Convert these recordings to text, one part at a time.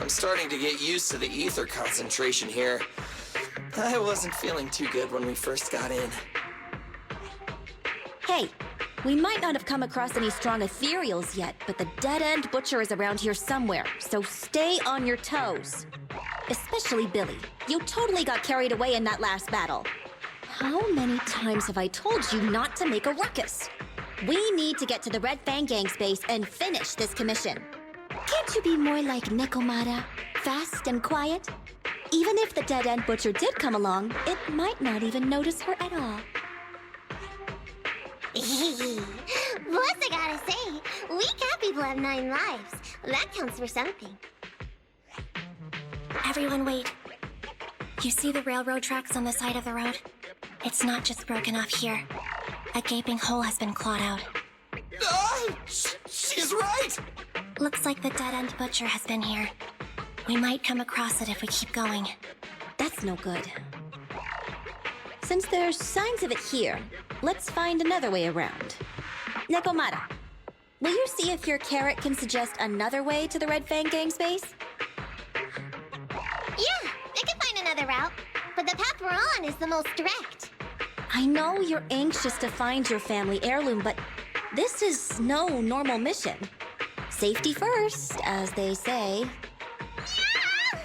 I'm starting to get used to the ether concentration here. I wasn't feeling too good when we first got in. Hey, we might not have come across any strong ethereals yet, but the dead-end butcher is around here somewhere, so stay on your toes. Especially Billy. You totally got carried away in that last battle. How many times have I told you not to make a ruckus? We need to get to the Red Fang Gang's base and finish this commission. Can't you be more like Nekomata? Fast and quiet? Even if the dead-end butcher did come along, it might not even notice her at all. Plus, I gotta say, we cat people have 9 lives. That counts for something. Everyone wait. You see the railroad tracks on the side of the road? It's not just broken off here. A gaping hole has been clawed out. She's right! Looks like the dead-end butcher has been here. We might come across it if we keep going. That's no good. Since there's signs of it here, let's find another way around. Nekomata, will you see if your carrot can suggest another way to the Red Fang Gang's base? Yeah, I can find another route, but the path we're on is the most direct. I know you're anxious to find your family heirloom, but this is no normal mission. Safety first, as they say. Yeah!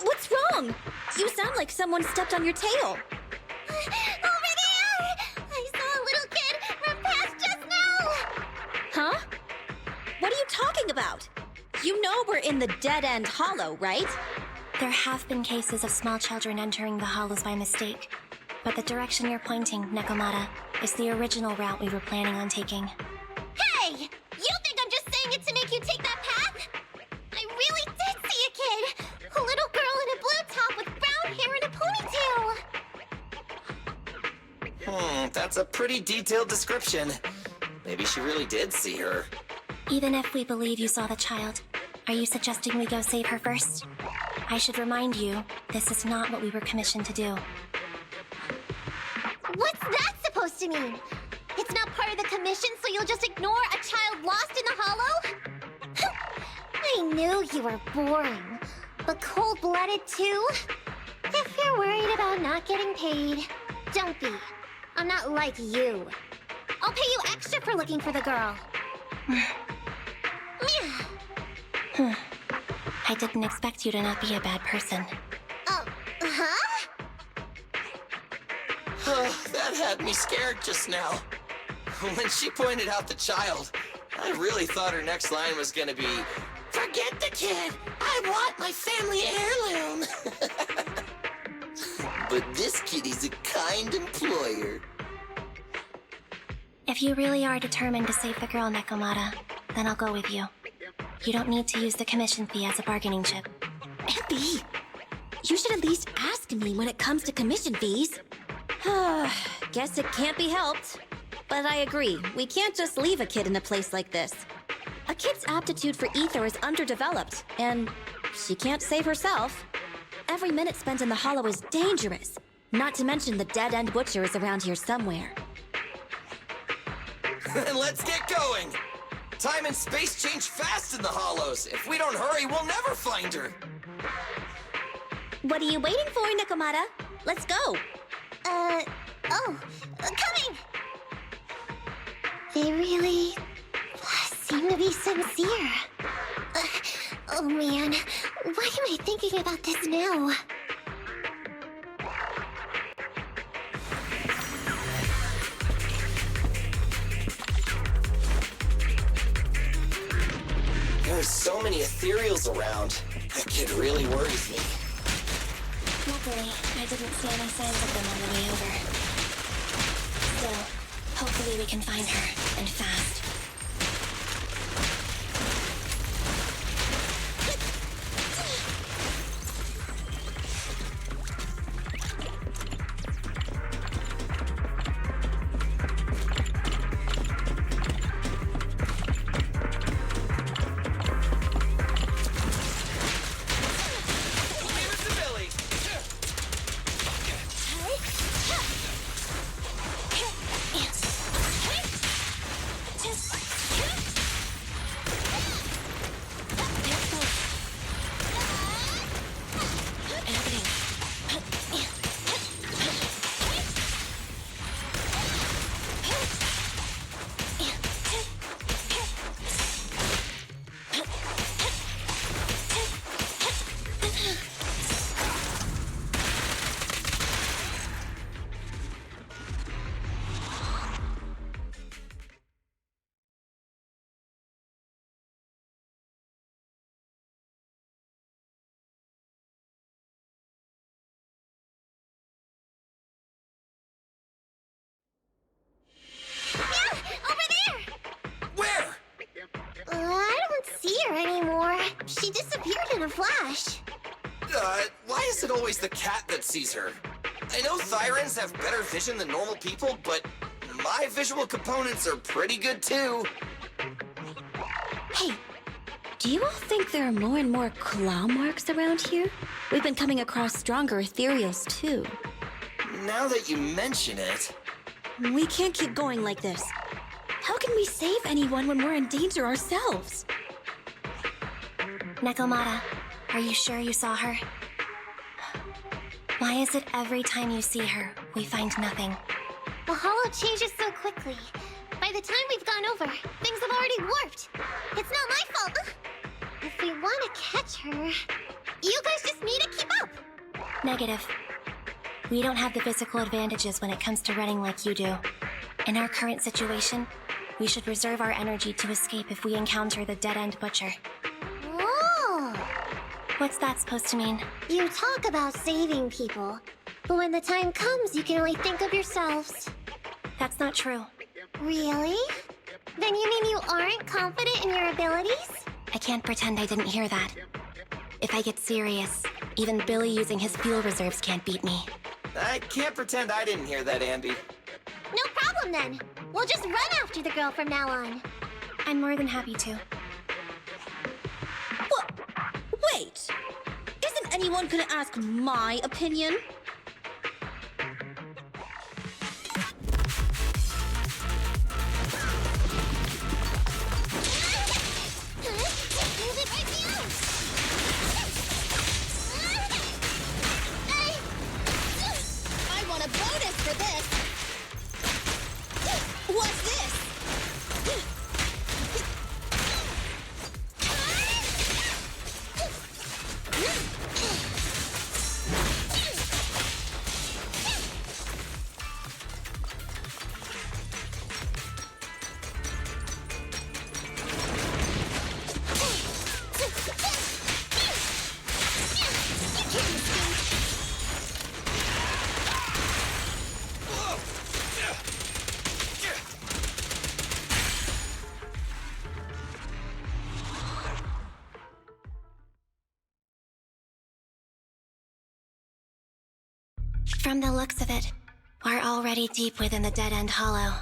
What's wrong? You sound like someone stepped on your tail. Over there! I saw a little kid run past just now! Huh? What are you talking about? You know we're in the dead-end hollow, right? There have been cases of small children entering the hollows by mistake. But the direction you're pointing, Nekomata, is the original route we were planning on taking. Hey! You think I'm just saying it to make you take that path? I really did see a kid! A little girl in a blue top with brown hair and a ponytail! That's a pretty detailed description. Maybe she really did see her. Even if we believe you saw the child, are you suggesting we go save her first? I should remind you, this is not what we were commissioned to do. What's that supposed to mean? It's not part of the commission, so you'll just ignore a child lost in the hollow? I knew you were boring, but cold-blooded too? If you're worried about not getting paid, don't be. I'm not like you. I'll pay you extra for looking for the girl. I didn't expect you to not be a bad person. Huh? That had me scared just now. When she pointed out the child, I really thought her next line was gonna be, "Forget the kid! I want my family heirloom!" But this kitty's a kind employer. If you really are determined to save the girl, Nekomata, then I'll go with you. You don't need to use the commission fee as a bargaining chip. Effie, you should at least ask me when it comes to commission fees. Guess it can't be helped. But I agree, we can't just leave a kid in a place like this. A kid's aptitude for ether is underdeveloped, and she can't save herself. Every minute spent in the hollow is dangerous. Not to mention the dead-end butcher is around here somewhere. Then let's get going! Time and space change fast in the hollows. If we don't hurry, we'll never find her. What are you waiting for, Nekomata? Let's go! Coming! They really seem to be sincere. Oh man, why am I thinking about this now? There's so many ethereals around. That kid really worries me. Luckily, I didn't see any signs of them on the way over. Still, hopefully we can find her, and fast. She disappeared in a flash. Why is it always the cat that sees her? I know Thyrans have better vision than normal people, but my visual components are pretty good too. Hey, do you all think there are more and more claw marks around here? We've been coming across stronger ethereals too. Now that you mention it... We can't keep going like this. How can we save anyone when we're in danger ourselves? Nekomata, are you sure you saw her? Why is it every time you see her, we find nothing? The hollow changes so quickly. By the time we've gone over, things have already warped. It's not my fault. If we want to catch her, you guys just need to keep up. Negative. We don't have the physical advantages when it comes to running like you do. In our current situation, we should reserve our energy to escape if we encounter the dead-end butcher. Oh! What's that supposed to mean? You talk about saving people, but when the time comes, you can only think of yourselves. That's not true. Really? Then you mean you aren't confident in your abilities? I can't pretend I didn't hear that. If I get serious, even Billy using his fuel reserves can't beat me. I can't pretend I didn't hear that, Ambi. No problem then. We'll just run after the girl from now on. I'm more than happy to. Wait! Isn't anyone gonna ask my opinion? I want a bonus for this! What's this? From the looks of it, we're already deep within the dead-end hollow.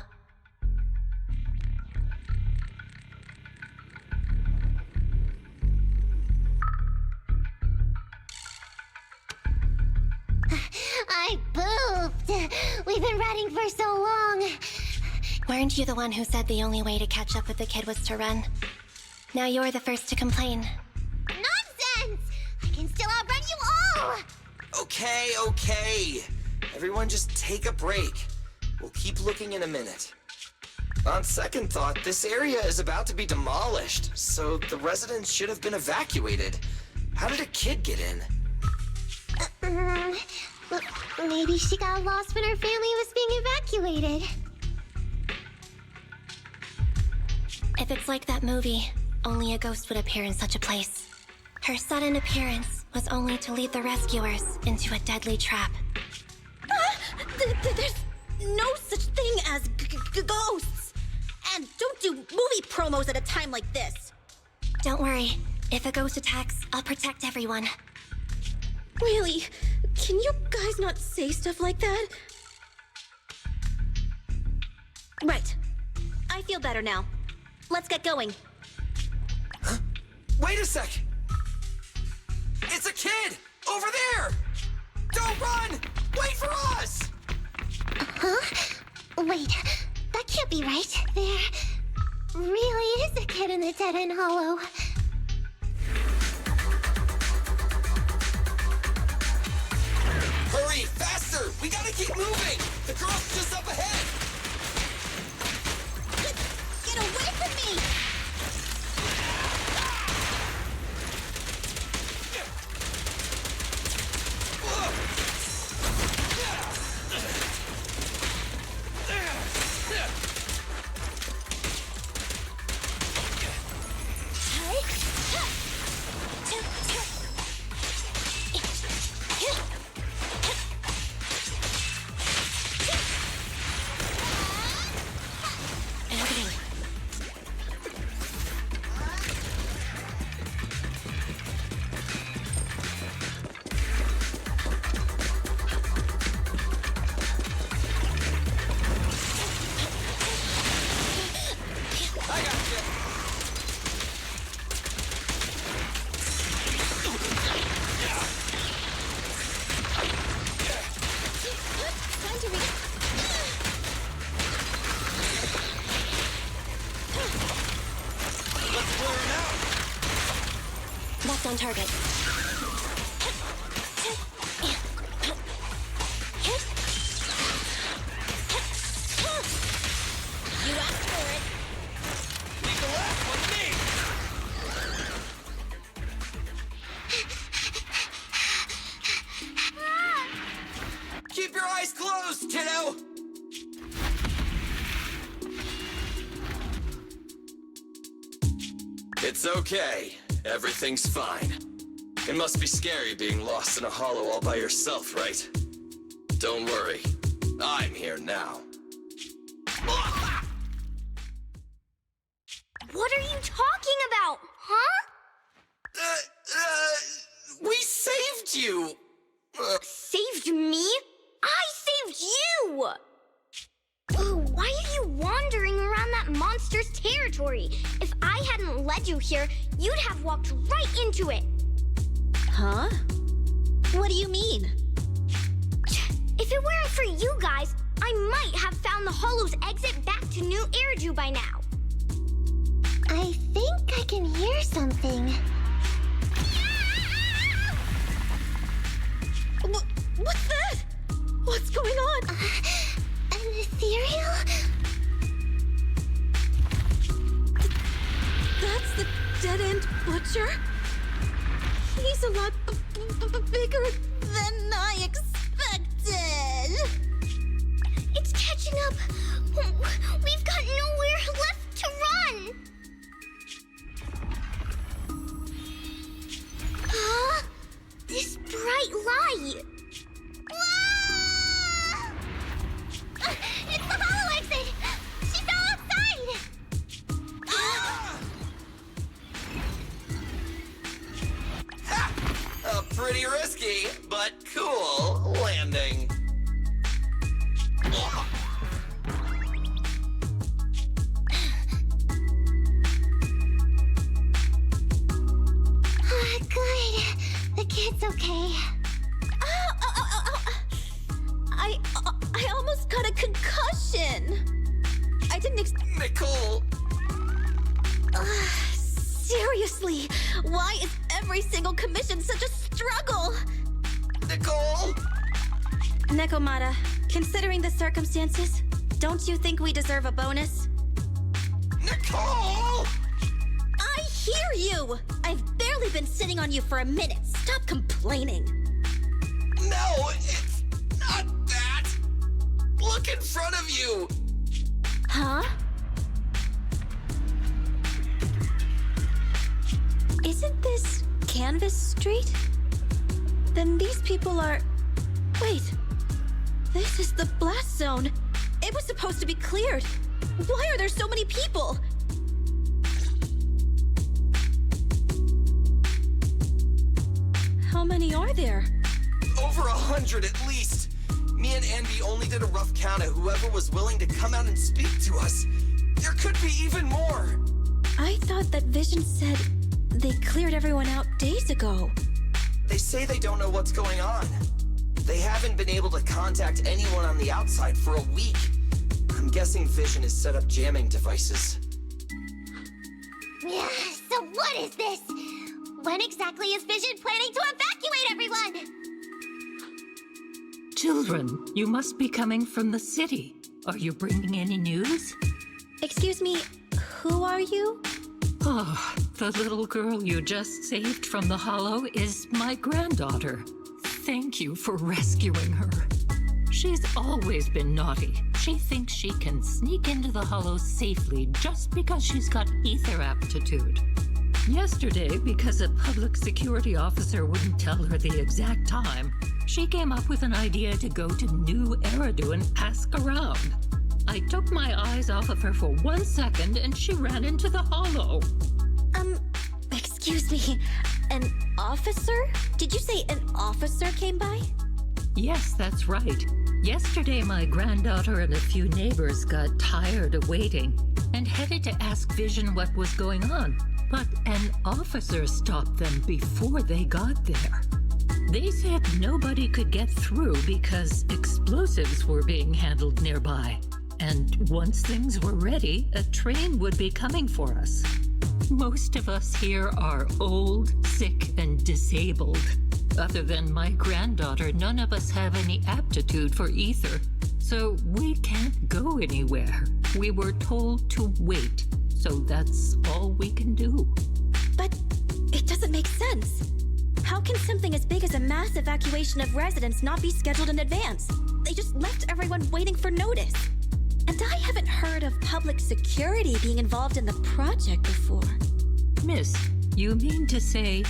I pooped! We've been running for so long! Weren't you the one who said the only way to catch up with the kid was to run? Now you're the first to complain. Nonsense! I can still outrun you all! Okay. Everyone just take a break. We'll keep looking in a minute. On second thought, this area is about to be demolished, so the residents should have been evacuated. How did a kid get in? Maybe she got lost when her family was being evacuated. If it's like that movie, only a ghost would appear in such a place. Her sudden appearance was only to lead the rescuers into a deadly trap. There's no such thing as ghosts! And don't do movie promos at a time like this! Don't worry. If a ghost attacks, I'll protect everyone. Really? Can you guys not say stuff like that? Right. I feel better now. Let's get going. Huh? Wait a sec! It's a kid! Over there! Don't run! Wait for us! Huh? Wait, that can't be right. There really is a kid in the dead-end hollow. Hurry, faster! We gotta keep moving! The girl's just up ahead! Get away from me! Almost on target. You asked for it. Leave the last one to me! Keep your eyes closed, kiddo! It's okay. Everything's fine. It must be scary being lost in a hollow all by yourself, right? Don't worry. I'm here now. What are you talking about, huh? We saved you! Saved me? I saved you! Oh, why are you wandering around that monster's territory? If I hadn't led you here, you'd have walked right into it. Huh? What do you mean? If it weren't for you guys, I might have found the Hollow's exit back to New Eridu by now. I think I can hear something. What's that? What's going on? An ethereal? That's the dead-end butcher? He's a lot bigger than I expected. It's catching up. We've got nowhere left to run. Huh? This bright light. Whoa! It's the hollow exit. She fell outside. A pretty risky, but cool landing. Good. The kid's okay. I almost got a concussion. I didn't Nicole! Seriously, why is every single commission such a struggle? Nicole! Nekomata, considering the circumstances, don't you think we deserve a bonus? Nicole! I hear you! I've barely been sitting on you for a minute. Stop complaining. No, it's not that! Look in front of you! Huh? Isn't this Canvas Street? Then these people are... Wait. This is the blast zone. It was supposed to be cleared. Why are there so many people? How many are there? Over 100 at least. Me and Andy only did a rough count of whoever was willing to come out and speak to us. There could be even more. I thought that Vision said they cleared everyone out days ago. They say they don't know what's going on. They haven't been able to contact anyone on the outside for a week. I'm guessing Vision has set up jamming devices. Yeah, so what is this? When exactly is Vision planning to evacuate everyone? Children, you must be coming from the city. Are you bringing any news? Excuse me, who are you? Oh, the little girl you just saved from the Hollow is my granddaughter. Thank you for rescuing her. She's always been naughty. She thinks she can sneak into the Hollow safely just because she's got ether aptitude. Yesterday, because a public security officer wouldn't tell her the exact time, she came up with an idea to go to New Eridu and ask around. I took my eyes off of her for 1 second and she ran into the Hollow. Excuse me, an officer? Did you say an officer came by? Yes, that's right. Yesterday, my granddaughter and a few neighbors got tired of waiting and headed to ask Vision what was going on. But an officer stopped them before they got there. They said nobody could get through because explosives were being handled nearby. And once things were ready, a train would be coming for us. Most of us here are old, sick, and disabled. Other than my granddaughter, none of us have any aptitude for ether. So we can't go anywhere. We were told to wait. So that's all we can do. But it doesn't make sense. How can something as big as a mass evacuation of residents not be scheduled in advance? They just left everyone waiting for notice. And I haven't heard of public security being involved in the project before. Miss, you mean to say...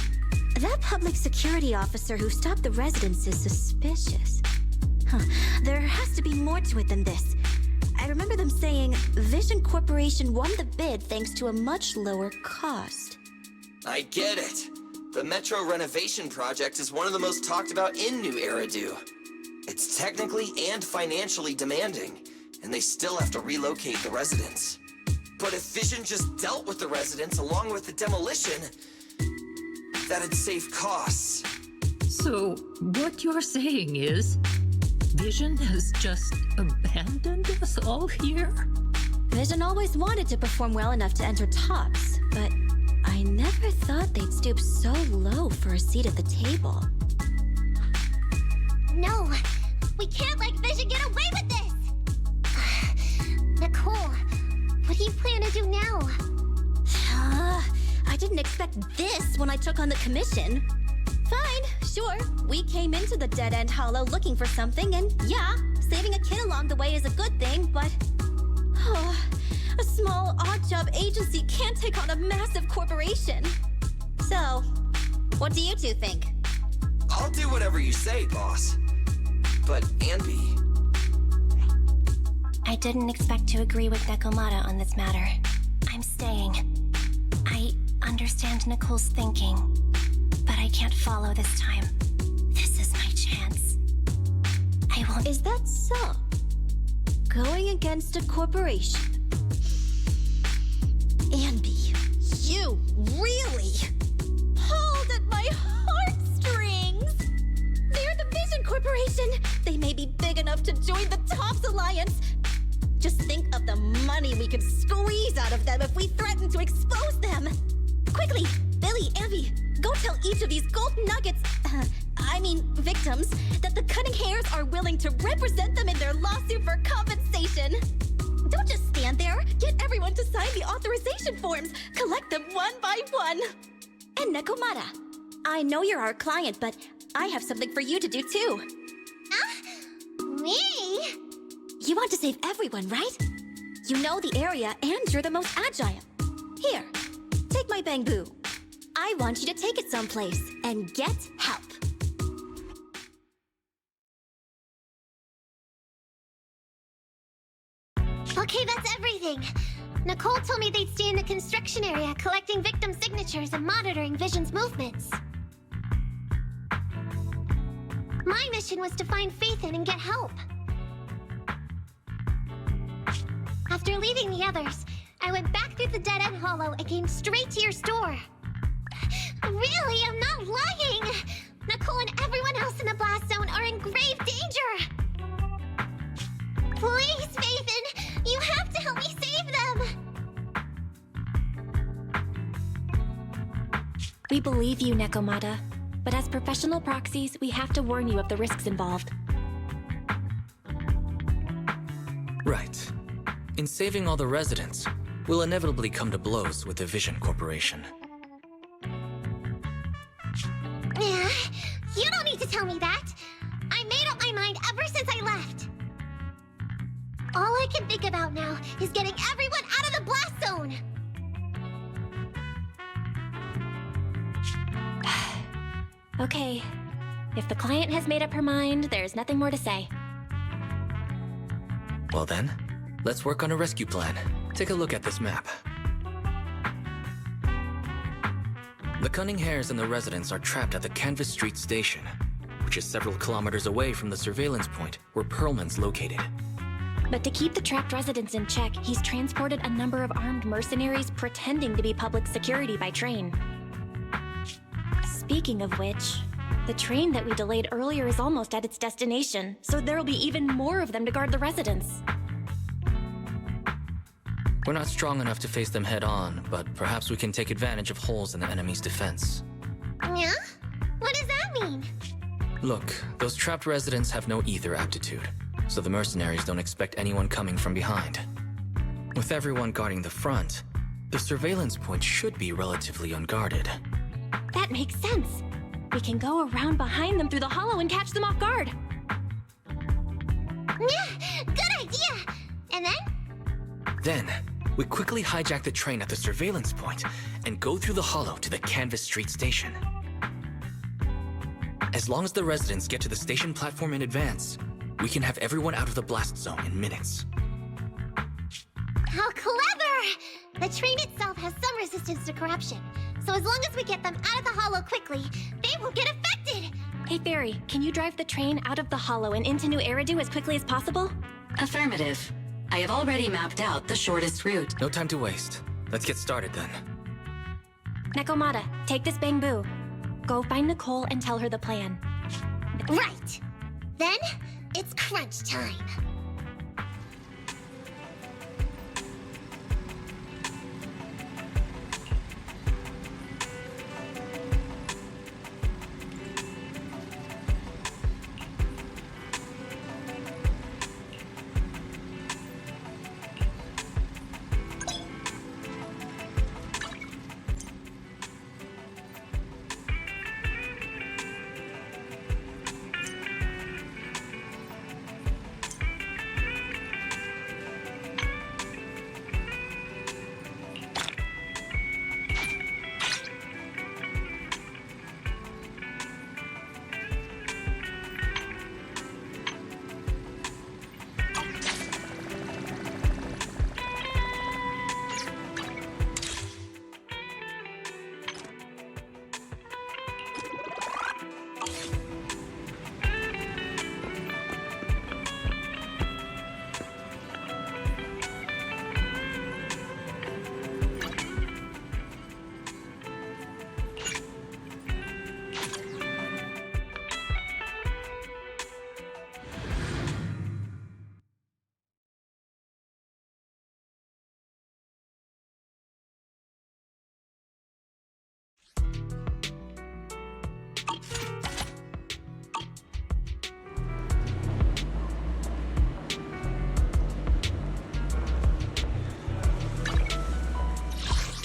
That public security officer who stopped the residents is suspicious. There has to be more to it than this. I remember them saying Vision Corporation won the bid thanks to a much lower cost. I get it. The Metro renovation project is one of the most talked about in New Eridu. It's technically and financially demanding, and they still have to relocate the residents. But if Vision just dealt with the residents along with the demolition, that'd save costs. So, what you're saying is, Vision has just abandoned us all here? Vision always wanted to perform well enough to enter tops, but I never thought they'd stoop so low for a seat at the table. No, we can't let Vision get away with this! Nicole, what do you plan to do now? I didn't expect this when I took on the commission. Fine, sure. We came into the dead-end hollow looking for something, and yeah, saving a kid along the way is a good thing, but... a small, odd-job agency can't take on a massive corporation. So, what do you two think? I'll do whatever you say, boss. But, Anby... I didn't expect to agree with Nekomata on this matter. I'm staying. I understand Nicole's thinking, but I can't follow this time. This is my chance. I won't... Is that so? Going against a corporation? Anby, you really pulled at my heartstrings! They're the Vision Corporation! They may be big enough to join the Tops Alliance! Just think of the money we could squeeze out of them if we threaten to expose them! Quickly, Billy, Anby, go tell each of these gold nuggets, victims, that the Cunning Hairs are willing to represent them in their lawsuit for compensation! Don't just stand there. Get everyone to sign the authorization forms. Collect them one by one. And Nekomata, I know you're our client, but I have something for you to do too. Me? You want to save everyone, right? You know the area and you're the most agile. Here, take my bamboo. I want you to take it someplace and get help. Okay, that's everything. Nicole told me they'd stay in the construction area, collecting victim signatures and monitoring Vision's movements. My mission was to find Faithin and get help. After leaving the others, I went back through the dead-end hollow and came straight to your store. Really, I'm not lying! Nicole and everyone else in the blast zone are in grave danger! Please, Faithin! You have to help me save them! We believe you, Nekomata. But as professional proxies, we have to warn you of the risks involved. Right. In saving all the residents, we'll inevitably come to blows with the Vision Corporation. You don't need to tell me that! I made up my mind ever since I left! All I can think about now is getting everyone out of the blast zone! Okay. If the client has made up her mind, there's nothing more to say. Well then, let's work on a rescue plan. Take a look at this map. The Cunning Hairs and the residents are trapped at the Canvas Street station, which is several kilometers away from the surveillance point where Perlman's located. But to keep the trapped residents in check, he's transported a number of armed mercenaries pretending to be public security by train. Speaking of which, the train that we delayed earlier is almost at its destination, so there'll be even more of them to guard the residents. We're not strong enough to face them head-on, but perhaps we can take advantage of holes in the enemy's defense. Yeah? What does that mean? Look, those trapped residents have no ether aptitude, so the mercenaries don't expect anyone coming from behind. With everyone guarding the front, the surveillance point should be relatively unguarded. That makes sense. We can go around behind them through the hollow and catch them off guard. Yeah, good idea! And then? Then, we quickly hijack the train at the surveillance point and go through the hollow to the Canvas Street station. As long as the residents get to the station platform in advance, we can have everyone out of the blast zone in minutes. How clever! The train itself has some resistance to corruption, so as long as we get them out of the hollow quickly, they won't get affected! Hey, Fairy, can you drive the train out of the hollow and into New Eridu as quickly as possible? Affirmative. I have already mapped out the shortest route. No time to waste. Let's get started then. Nekomata, take this bamboo. Go find Nicole and tell her the plan. Right! Then, it's crunch time.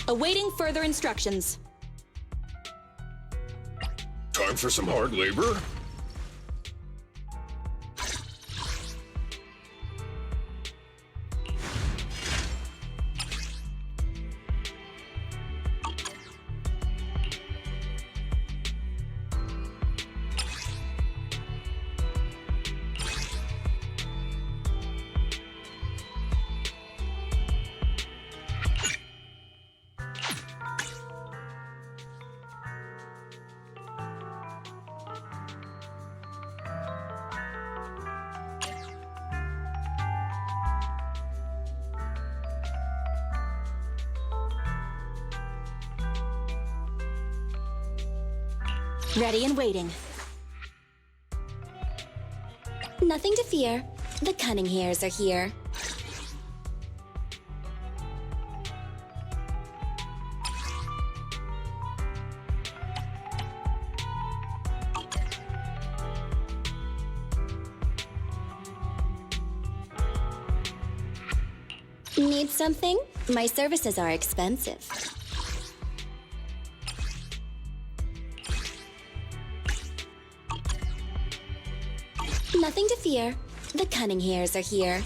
Awaiting further instructions. Time for some hard labor? Ready and waiting. Nothing to fear. The cunning hairs are here. Need something? My services are expensive. Nothing to fear. The cunning hairs are here.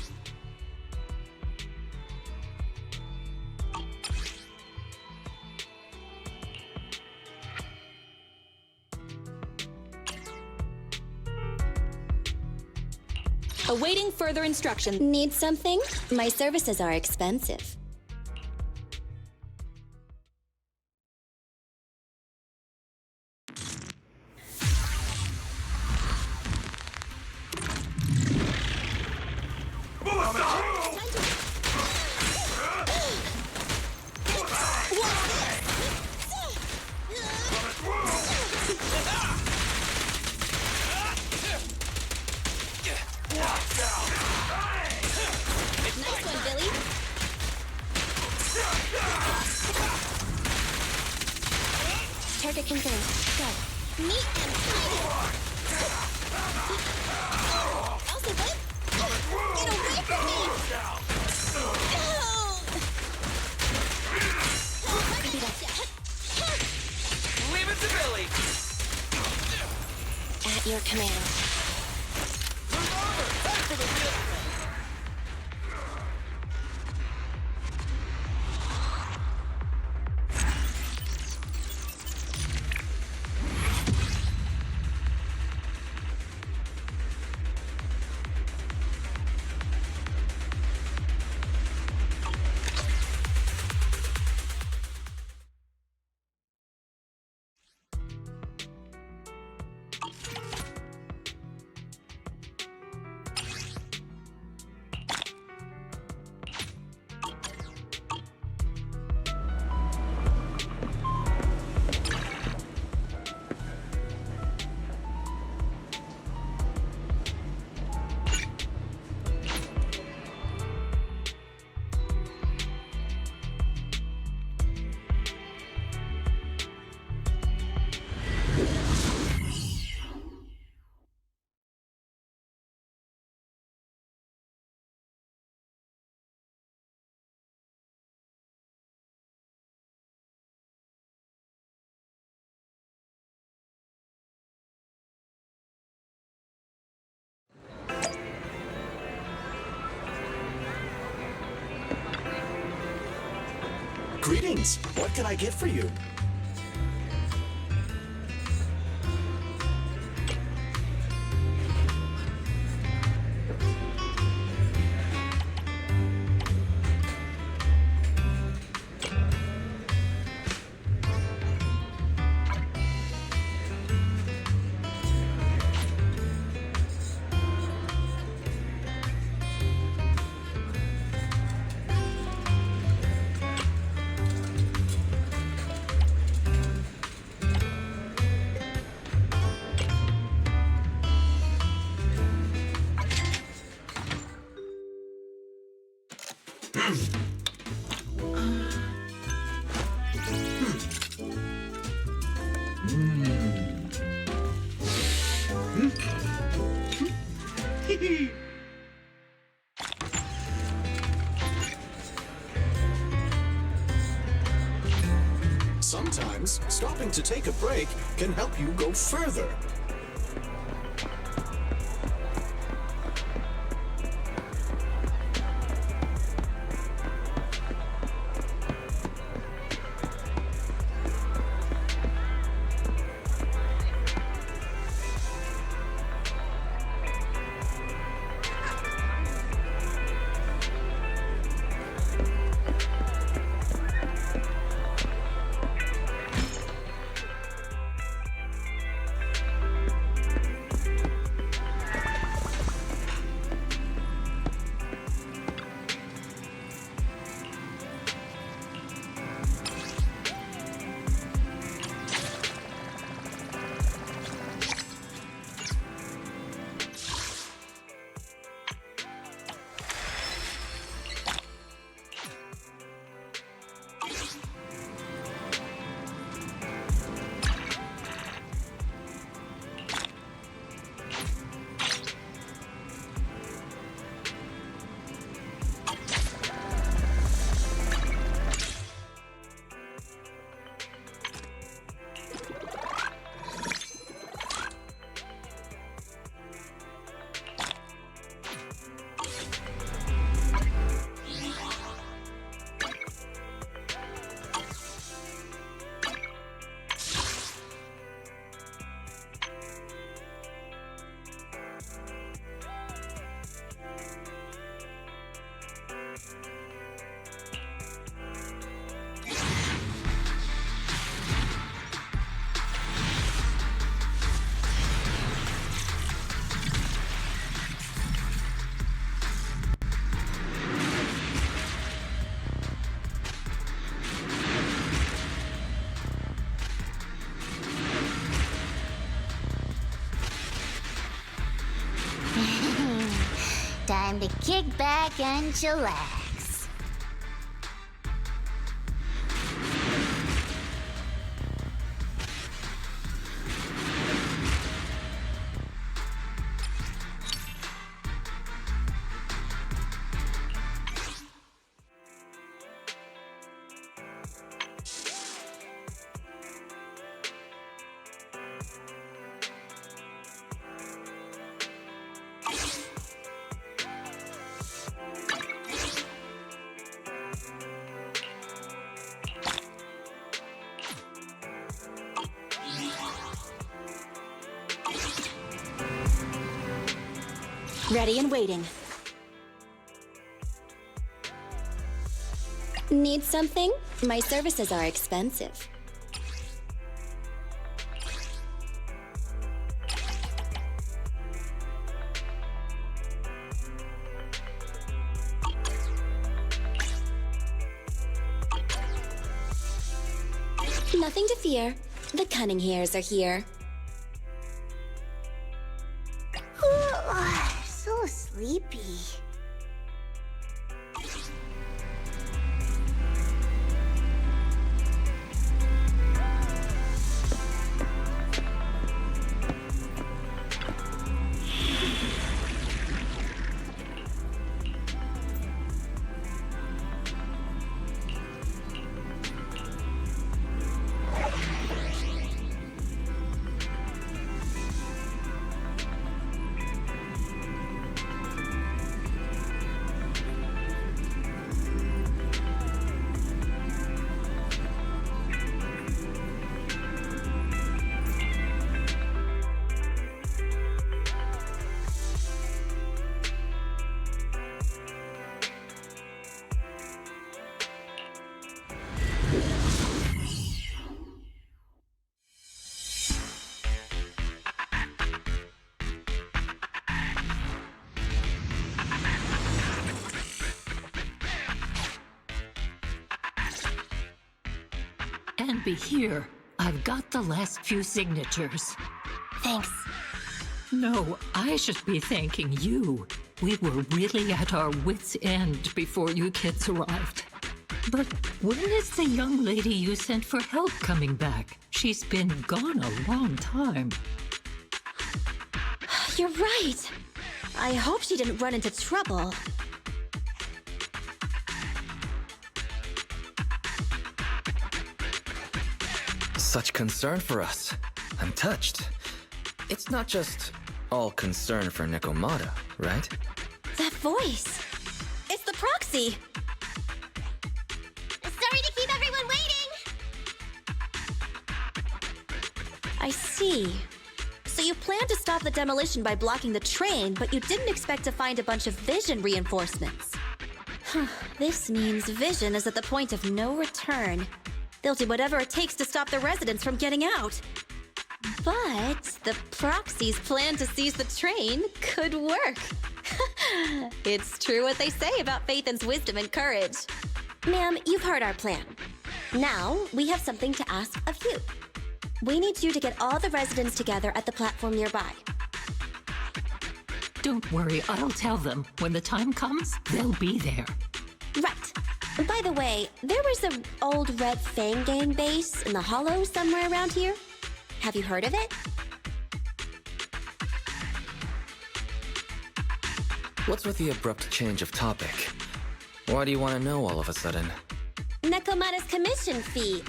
Awaiting further instruction. Need something? My services are expensive. Nice one, Billy. target confirmed. Go. Meet and fight! Also, what? Get away from me! Copy that. Leave it to Billy. At your command. Time for the real thing. Greetings. What can I get for you? Sometimes, stopping to take a break can help you go further. Time to kick back and chillax. Ready and waiting. Need something? My services are expensive. Nothing to fear. The cunning hairs are here. So sleepy. And be here. I've got the last few signatures. Thanks. No, I should be thanking you. We were really at our wits' end before you kids arrived. But when is the young lady you sent for help coming back? She's been gone a long time. You're right. I hope she didn't run into trouble. Such concern for us. I'm touched. It's not just all concern for Nekomata, right? That voice. It's the proxy. Sorry to keep everyone waiting! I see. So you planned to stop the demolition by blocking the train, but you didn't expect to find a bunch of vision reinforcements. This means vision is at the point of no return. They'll do whatever it takes to stop the residents from getting out. But the proxy's plan to seize the train could work. It's true what they say about Phaethon's wisdom and courage. Ma'am, you've heard our plan. Now, we have something to ask of you. We need you to get all the residents together at the platform nearby. Don't worry, I'll tell them. When the time comes, they'll be there. Right. By the way, there was an old Red Fang Gang base in the Hollow somewhere around here. Have you heard of it? What's with the abrupt change of topic? Why do you want to know all of a sudden? Nekomata's commission fee.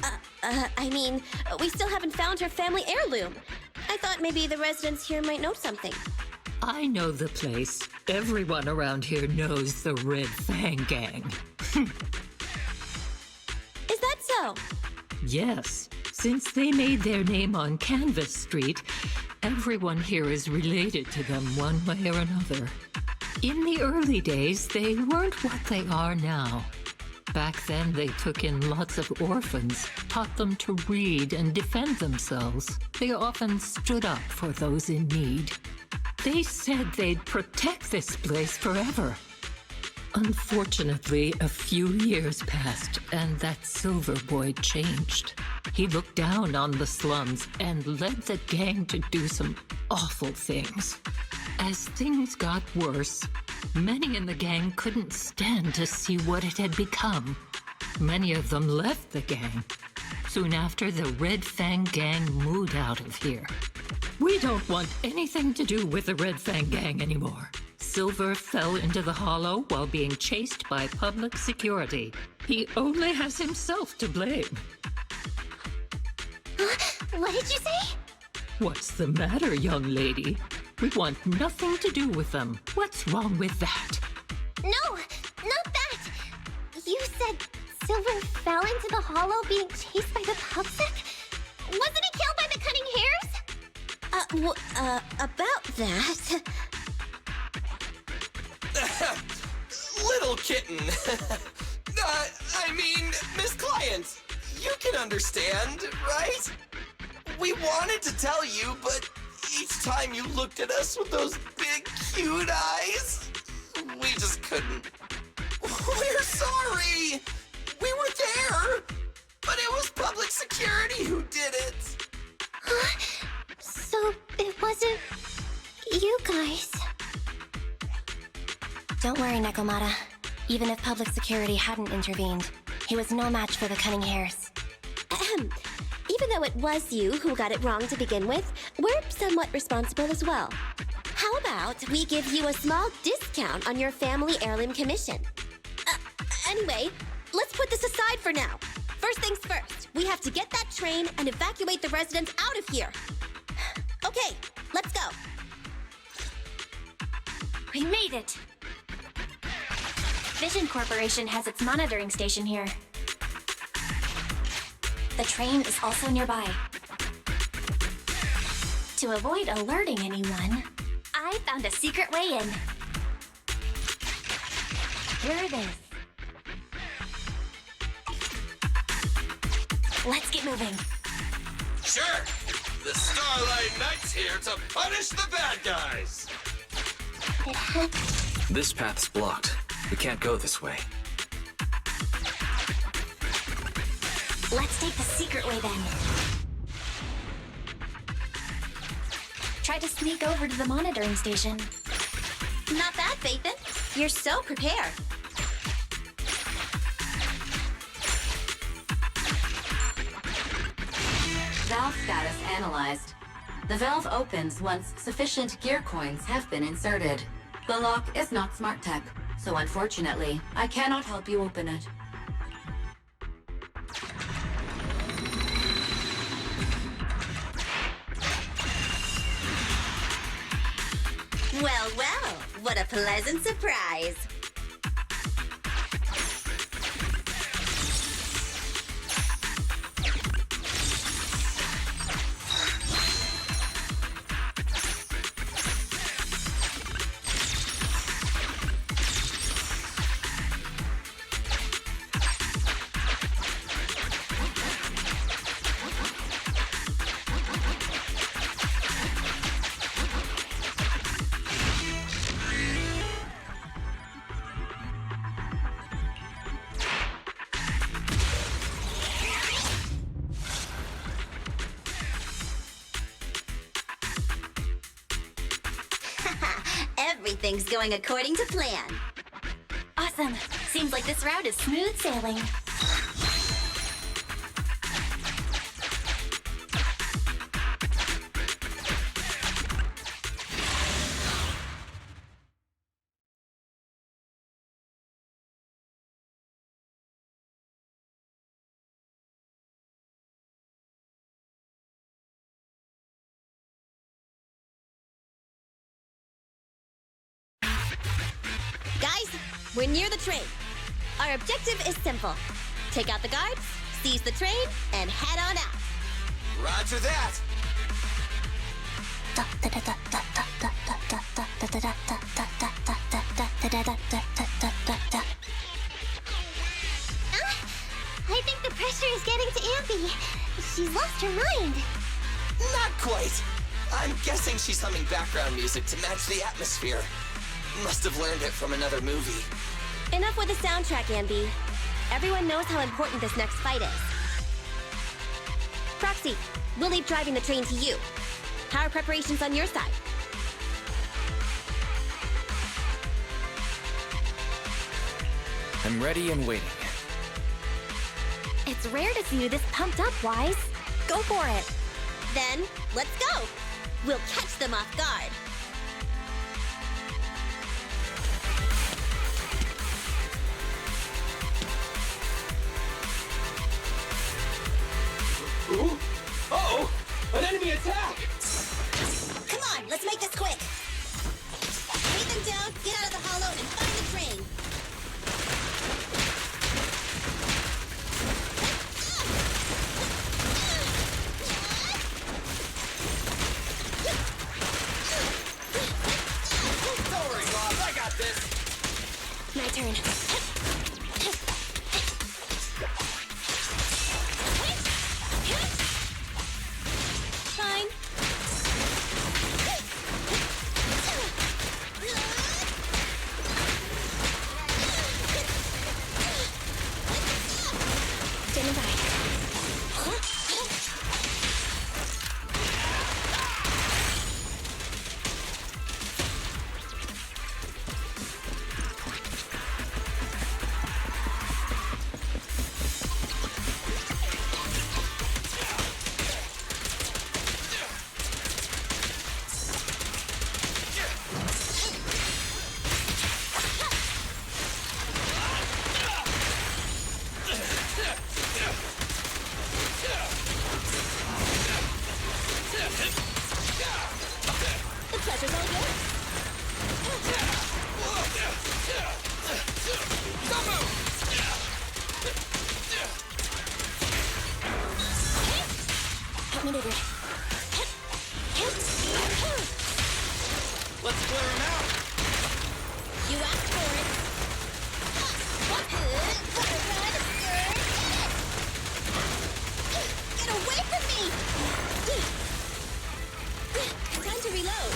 We still haven't found her family heirloom. I thought maybe the residents here might know something. I know the place. Everyone around here knows the Red Fang Gang. Is that so? Yes. Since they made their name on Canvas Street, everyone here is related to them one way or another. In the early days, they weren't what they are now. Back then, they took in lots of orphans, taught them to read and defend themselves. They often stood up for those in need. They said they'd protect this place forever. Unfortunately, a few years passed, and that Silver Boy changed. He looked down on the slums and led the gang to do some awful things. As things got worse, many in the gang couldn't stand to see what it had become. Many of them left the gang. Soon after, the Red Fang Gang moved out of here. We don't want anything to do with the Red Fang Gang anymore. Silver fell into the Hollow while being chased by public security. He only has himself to blame. What did you say? What's the matter, young lady? We want nothing to do with them. What's wrong with that? No, not that! You said Silver fell into the Hollow being chased by the Pubsec? Wasn't he killed by the Cunning Hairs? About that... Little kitten. I mean, Miss Client, you can understand, right? We wanted to tell you, but each time you looked at us with those big, cute eyes, we just couldn't. We're sorry. We were there, but it was public security who did it. So it wasn't you guys. Don't worry, Nekomata. Even if public security hadn't intervened, he was no match for the cunning hares. Ahem. Even though it was you who got it wrong to begin with, we're somewhat responsible as well. How about we give you a small discount on your family heirloom commission? Anyway, let's put this aside for now. First things first, we have to get that train and evacuate the residents out of here. Okay, let's go. We made it! Vision Corporation has its monitoring station here. The train is also nearby. To avoid alerting anyone, I found a secret way in. Here it is. Let's get moving. Sure. The Starlight Knight's here to punish the bad guys. This path's blocked. We can't go this way. Let's take the secret way then. Try to sneak over to the monitoring station. Not bad, Phaethon. You're so prepared. Valve status analyzed. The valve opens once sufficient gear coins have been inserted. The lock is not smart tech, so unfortunately, I cannot help you open it. Well, well, what a pleasant surprise. Everything's going according to plan. Awesome. Seems like this route is smooth sailing. Guys, we're near the train. Our objective is simple. Take out the guards, seize the train, and head on out. Roger that. I think the pressure is getting to Ambi. She's lost her mind. Not quite. I'm guessing she's humming background music to match the atmosphere. Must have learned it from another movie. Enough with the soundtrack, Ambi. Everyone knows how important this next fight is. Proxy, we'll leave driving the train to you. How are preparations on your side? I'm ready and waiting. It's rare to see you this pumped up, Wise. Go for it. Then, let's go! We'll catch them off guard. Ooh. Uh-oh! An enemy attack! Come on, let's make this quick. Take them down, get out of the hollow, and find the train. Don't worry, Bob. I got this. Standing by. Let's clear him out. You asked for it. Get away from me! Time to reload.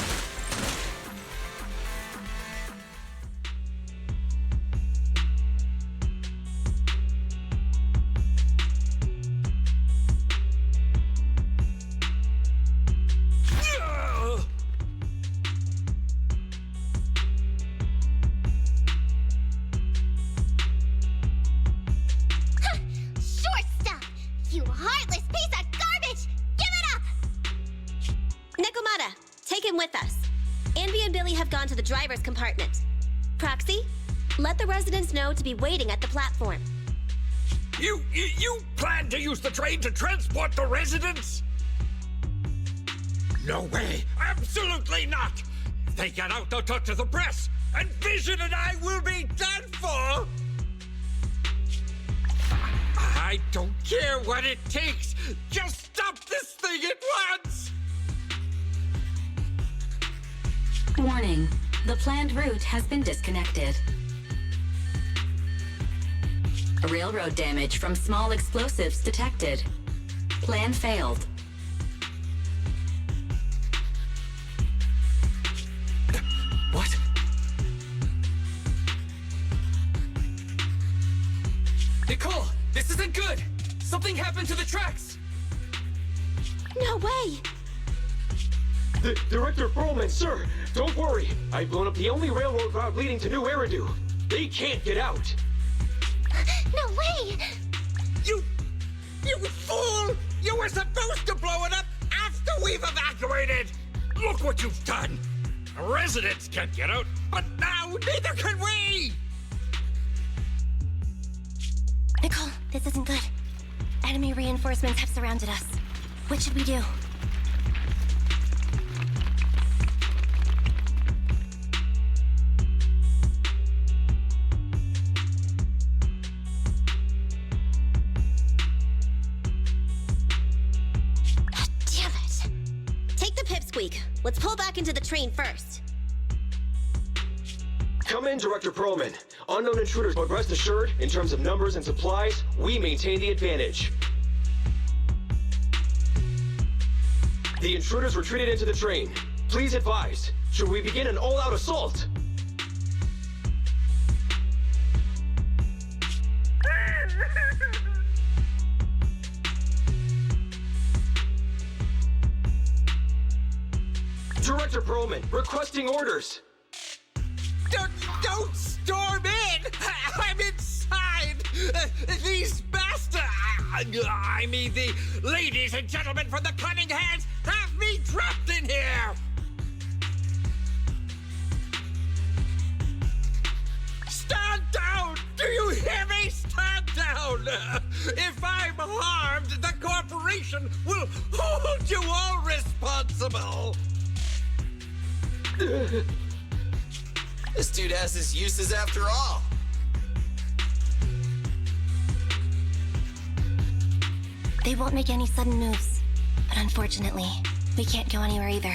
Short stuff! You heartless piece of garbage! Give it up! Nekomata, take him with us. Anby and Billy have gone to the driver's compartment. Proxy, let the residents know to be waiting at the platform. You plan to use the train to transport the residents? No way! Absolutely not! If they get out, they'll talk to the press, and Vision and I will be done for! I don't care what it takes! Just stop this thing at once! Warning. The planned route has been disconnected. Railroad damage from small explosives detected. Plan failed. What? Nicole, this isn't good! Something happened to the tracks! No way! Director Perlman, sir, don't worry. I've blown up the only railroad route leading to New Eridu. They can't get out. No way! You fool! You were supposed to blow it up after we've evacuated! Look what you've done! The residents can't get out, but now neither can we! Nicole, this isn't good. Enemy reinforcements have surrounded us. What should we do? Damn it! Take the pipsqueak. Let's pull back into the train first. Come in, Director Perlman. Unknown intruders, but rest assured, in terms of numbers and supplies, we maintain the advantage. The intruders retreated into the train. Please advise, should we begin an all-out assault? Director Perlman, requesting orders. Don't storm in! I'm inside! These bastards! I mean, the ladies and gentlemen from the Cunning Hands have me trapped in here! Stand down! Do you hear me? Stand down! If I'm harmed, the corporation will hold you all responsible! This dude has his uses after all. They won't make any sudden moves. But unfortunately, we can't go anywhere either.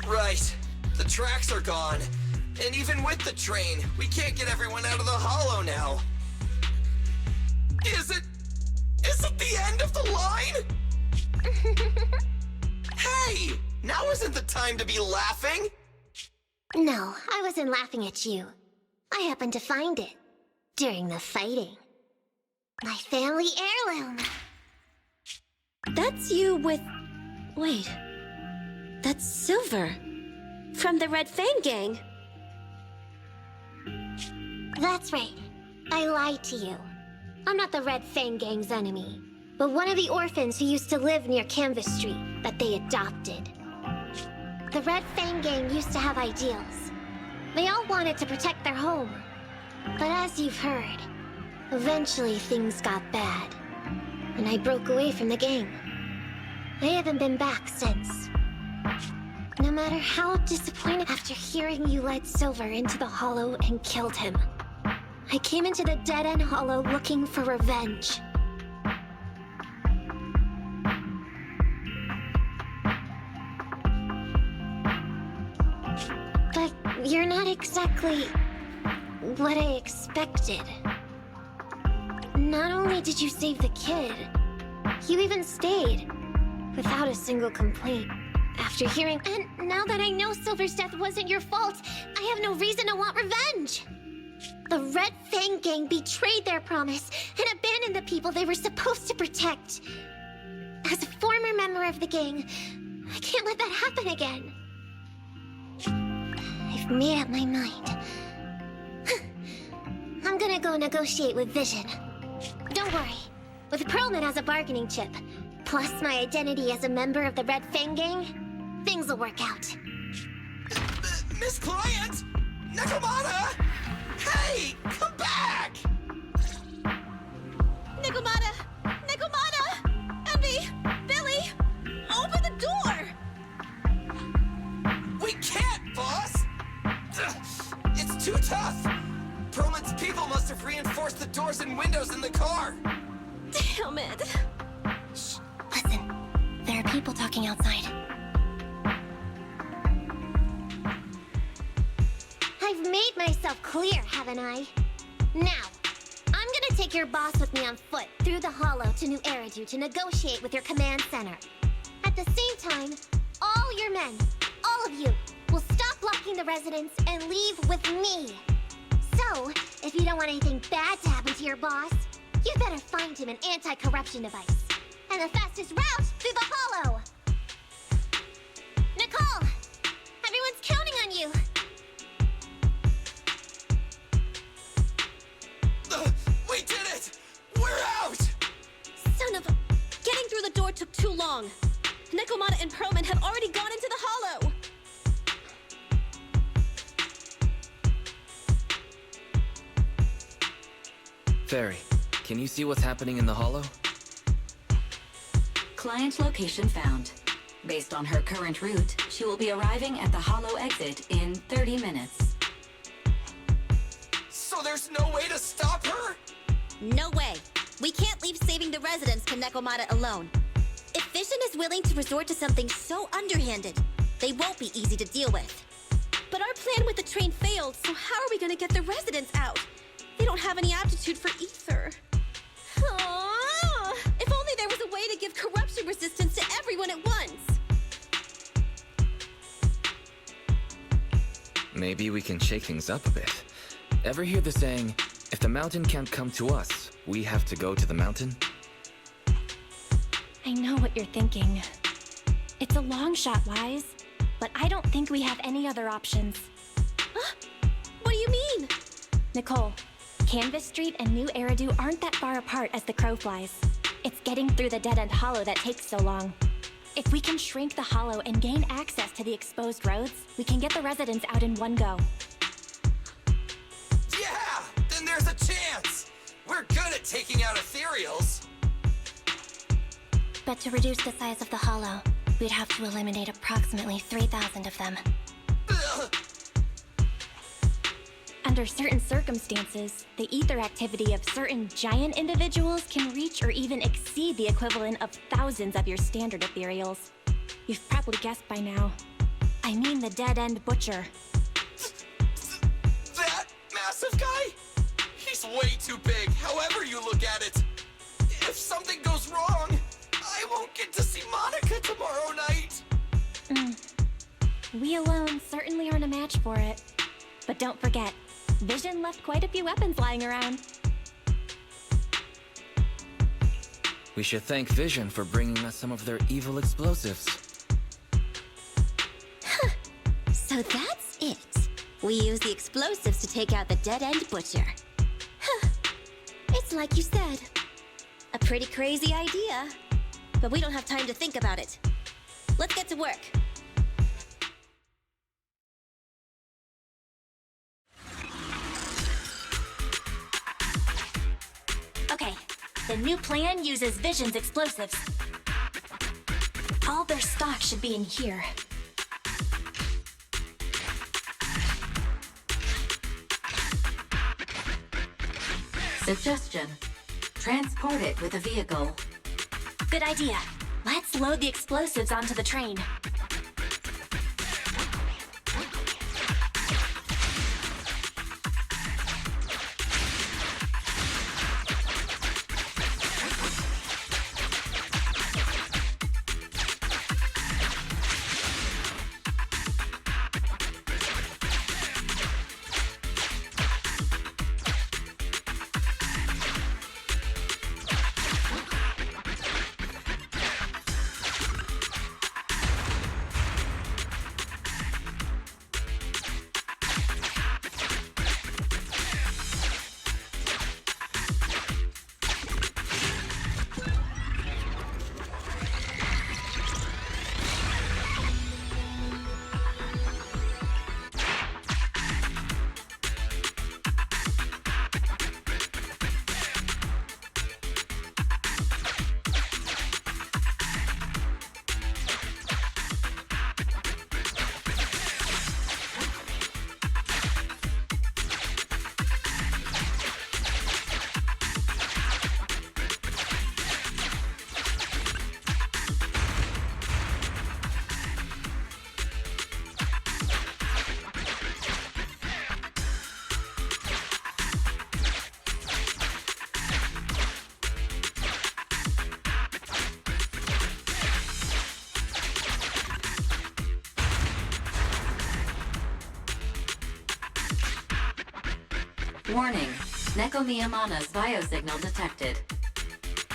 Right. The tracks are gone. And even with the train, we can't get everyone out of the hollow now. Is it the end of the line? Hey! Now isn't the time to be laughing! No, I wasn't laughing at you. I happened to find it. during the fighting. My family heirloom. That's you with... Wait. That's Silver. From the Red Fang Gang. That's right. I lied to you. I'm not the Red Fang Gang's enemy, but one of the orphans who used to live near Canvas Street that they adopted. The Red Fang Gang used to have ideals. They all wanted to protect their home. But as you've heard, eventually things got bad, and I broke away from the gang. I haven't been back since. No matter how disappointed after hearing you led Silver into the Hollow and killed him, I came into the dead-end Hollow looking for revenge. But you're not exactly what I expected. Not only did you save the kid, you even stayed, without a single complaint. After hearing... And now that I know Silver's death wasn't your fault, I have no reason to want revenge. The Red Fang Gang betrayed their promise and abandoned the people they were supposed to protect. As a former member of the gang, I can't let that happen again. I've made up my mind. I'm gonna go negotiate with Vision. Don't worry. With Perlman as a bargaining chip, plus my identity as a member of the Red Fang Gang, things will work out. Miss Client! Nakamata! Hey! Come back! Nakamata! Nakamata! Envy! Billy! Open the door! We can't, boss! Ugh, it's too tough! Perlman's people must have reinforced the doors and windows in the car! Damn it! Shh, listen. There are people talking outside. I've made myself clear, haven't I? Now, I'm gonna take your boss with me on foot through the Hollow to New Eridu to negotiate with your command center. At the same time, all your men, all of you, will stop blocking the residents and leave with me. So, if you don't want anything bad to happen to your boss, you better find him an anti-corruption device. And the fastest route through the Hollow! Nicole! Everyone's counting on you! We did it! We're out! Son of a... Getting through the door took too long. Nakamata and Perlman have already gone into the Hollow! Fairy, can you see what's happening in the Hollow? Client location found. Based on her current route, she will be arriving at the Hollow exit in 30 minutes. So there's no way to stop her? No way. We can't leave saving the residents to Nakamata alone. If Vision is willing to resort to something so underhanded, they won't be easy to deal with. But our plan with the train failed, so how are we gonna get the residents out? They don't have any aptitude for ether. Aww. If only there was a way to give corruption resistance to everyone at once. Maybe we can shake things up a bit. Ever hear the saying, if the mountain can't come to us, we have to go to the mountain? I know what you're thinking. It's a long shot, Wise, but I don't think we have any other options. Huh? What do you mean? Nicole, Canvas Street and New Eridu aren't that far apart as the crow flies. It's getting through the dead-end Hollow that takes so long. If we can shrink the Hollow and gain access to the exposed roads, we can get the residents out in one go. Yeah! Then there's a chance! We're good at taking out ethereals! But to reduce the size of the Hollow, we'd have to eliminate approximately 3,000 of them. Ugh. Under certain circumstances, the ether activity of certain giant individuals can reach or even exceed the equivalent of thousands of your standard ethereals. You've probably guessed by now. I mean the dead-end butcher. That massive guy? He's way too big, however you look at it. If something goes wrong, I won't get to see Monica tomorrow night. We alone certainly aren't a match for it. But don't forget, Vision left quite a few weapons lying around. We should thank Vision for bringing us some of their evil explosives. So that's it. We use the explosives to take out the dead-end butcher. It's like you said. A pretty crazy idea. But we don't have time to think about it. Let's get to work. Okay, the new plan uses Vision's explosives. All their stock should be in here. Suggestion. Transport it with a vehicle. Good idea. Let's load the explosives onto the train. Warning. Neko Miyamana's biosignal detected.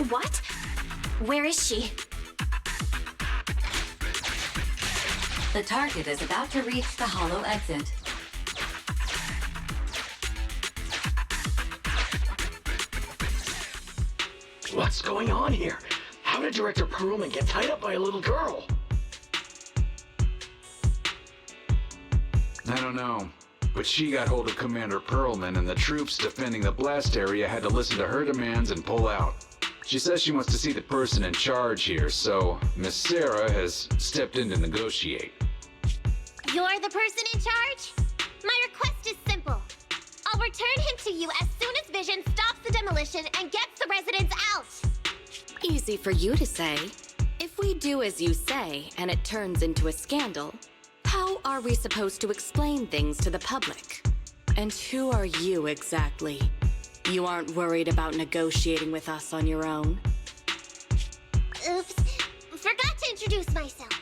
What? Where is she? The target is about to reach the hollow exit. What's going on here? How did Director Perlman get tied up by a little girl? I don't know, but she got hold of Commander Perlman, and the troops defending the blast area had to listen to her demands and pull out. She says she wants to see the person in charge here, so Miss Sarah has stepped in to negotiate. You're the person in charge? My request is simple. I'll return him to you as soon as Vision stops the demolition and gets the residents out. Easy for you to say. If we do as you say and it turns into a scandal, how are we supposed to explain things to the public? And who are you exactly? You aren't worried about negotiating with us on your own? Oops. Forgot to introduce myself.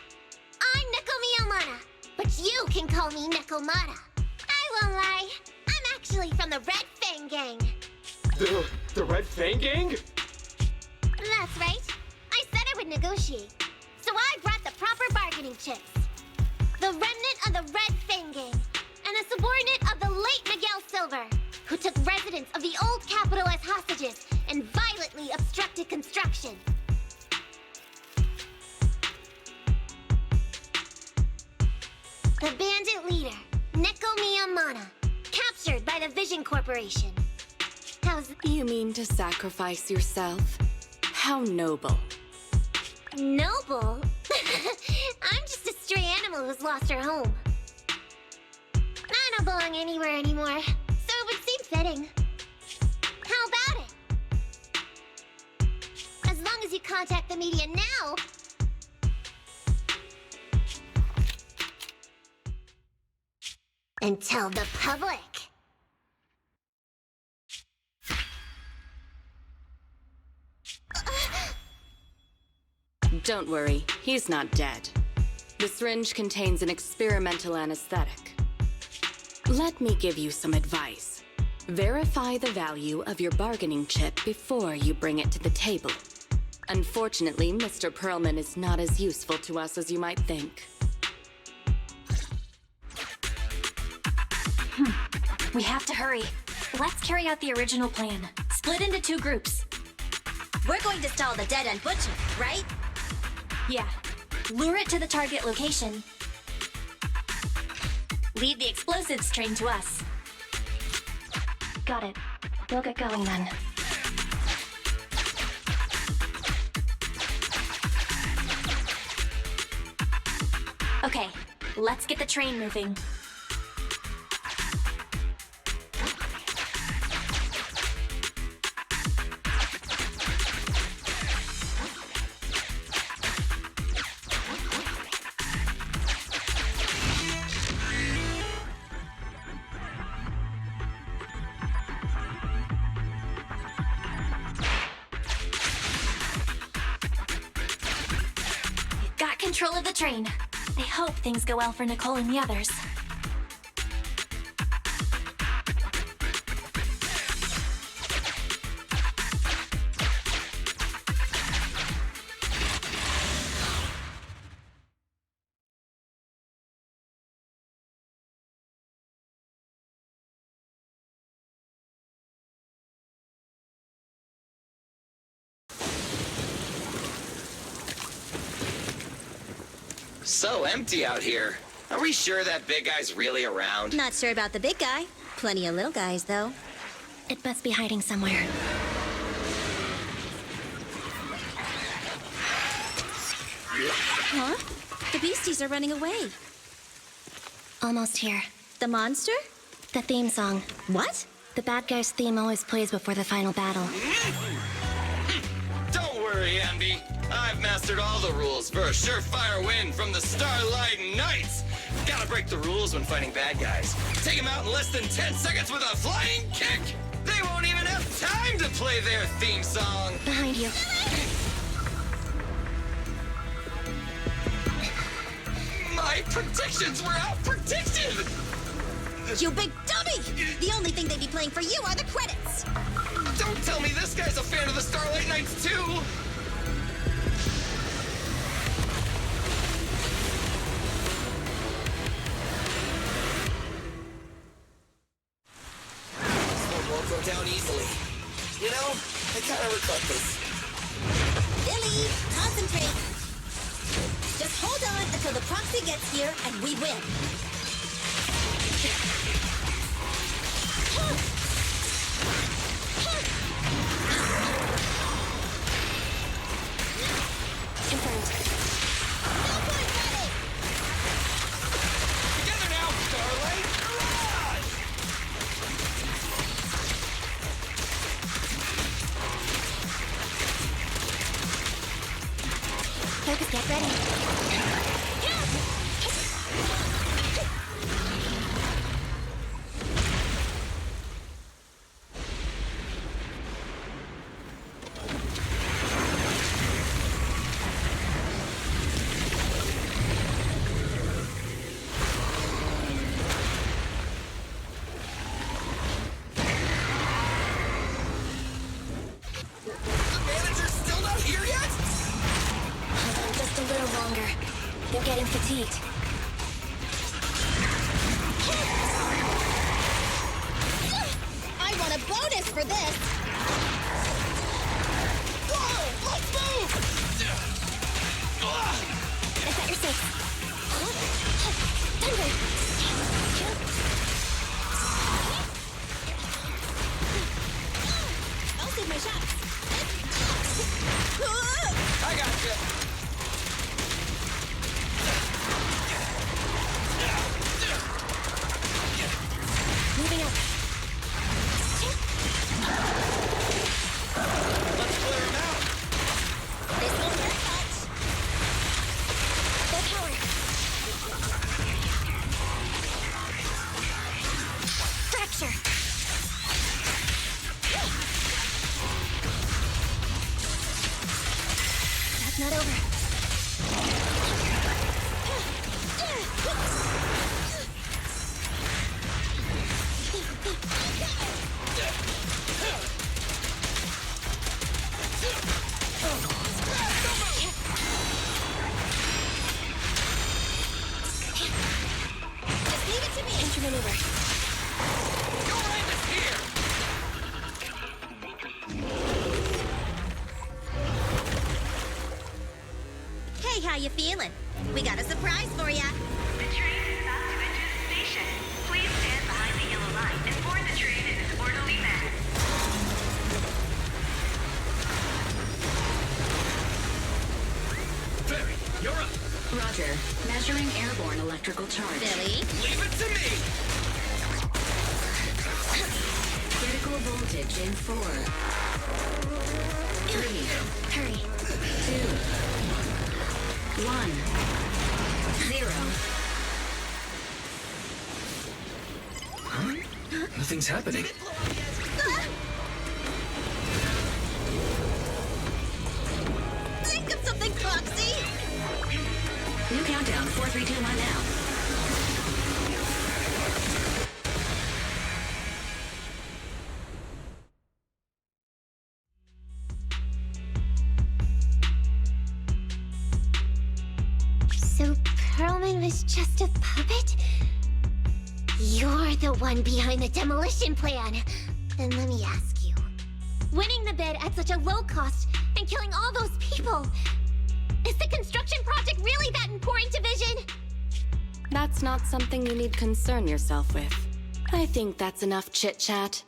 I'm Neko Miyamana, but you can call me Nekomata. I won't lie. I'm actually from the Red Fang Gang. The Red Fang Gang? That's right. I said I would negotiate. So I brought the proper bargaining chips. The remnant of the Red Fang Gang, and a subordinate of the late Miguel Silver, who took residents of the old capital as hostages and violently obstructed construction. The bandit leader, Neko Miyamana, captured by the Vision Corporation. You mean to sacrifice yourself? How noble. Noble? I'm just a stray animal who's lost her home. I don't belong anywhere anymore, so it would seem fitting. How about it? As long as you contact the media now... and tell the public. Don't worry, he's not dead. The syringe contains an experimental anesthetic. Let me give you some advice. Verify the value of your bargaining chip before you bring it to the table. Unfortunately, Mr. Perlman is not as useful to us as you might think. We have to hurry. Let's carry out the original plan. Split into 2 groups. We're going to stall the dead-end butcher, right? Yeah. Lure it to the target location. Leave the explosives train to us. Got it. We'll get going then. Okay, let's get the train moving. Got control of the train. I hope things go well for Nicole and the others. So empty out here. Are we sure that big guy's really around? Not sure about the big guy. Plenty of little guys, though. It must be hiding somewhere. Huh? The beasties are running away. Almost here. The monster? The theme song. What? The bad guy's theme always plays before the final battle. Don't worry, Andy. I've mastered all the rules for a surefire win from the Starlight Knights. Gotta break the rules when fighting bad guys. Take them out in less than 10 seconds with a flying kick. They won't even have time to play their theme song. Behind you. My predictions were out-predicted! You big dummy! The only thing they'd be playing for you are the credits! Don't tell me this guy's a fan of the Starlight Knights, too! This one won't go down easily. You know, I kind of regret this. Billy, concentrate! Just hold on until the proxy gets here and we win. Confirmed. Together now, Starlight! Run! Focus, get ready. The manager's still not here yet? Hold on just a little longer. They're getting fatigued. I want a bonus for this! Whoa! Let's move! I thought you're safe. I'll save my shots. I got you. Moving up. Let's clear him out. This won't hurt much. Full power. Fracture. That's not over. you feeling? We got a surprise for ya. The train is about to enter the station. Please stand behind the yellow line and board the train in its orderly manner. Barry, you're up. Roger. Measuring airborne electrical charge. Billy? Leave it to me. Critical voltage in 4. 3. Hurry. 2. 1. 0. Nothing's happening. Think of something, Foxy! New countdown. 4, 3, 2, 1 now. So Perlman was just a puppet? You're the one behind the demolition plan. Then let me ask you. Winning the bid at such a low cost and killing all those people, is the construction project really that important to Vision? That's not something you need concern yourself with. I think that's enough chit-chat.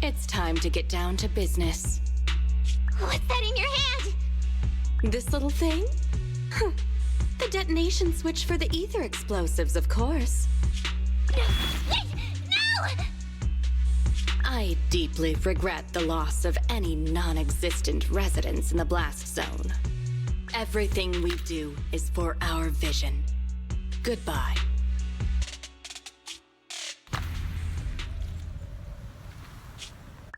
It's time to get down to business. What's that in your hand? This little thing? The detonation switch for the ether explosives, of course. Wait! No! I deeply regret the loss of any non-existent residents in the blast zone. Everything we do is for our vision. Goodbye.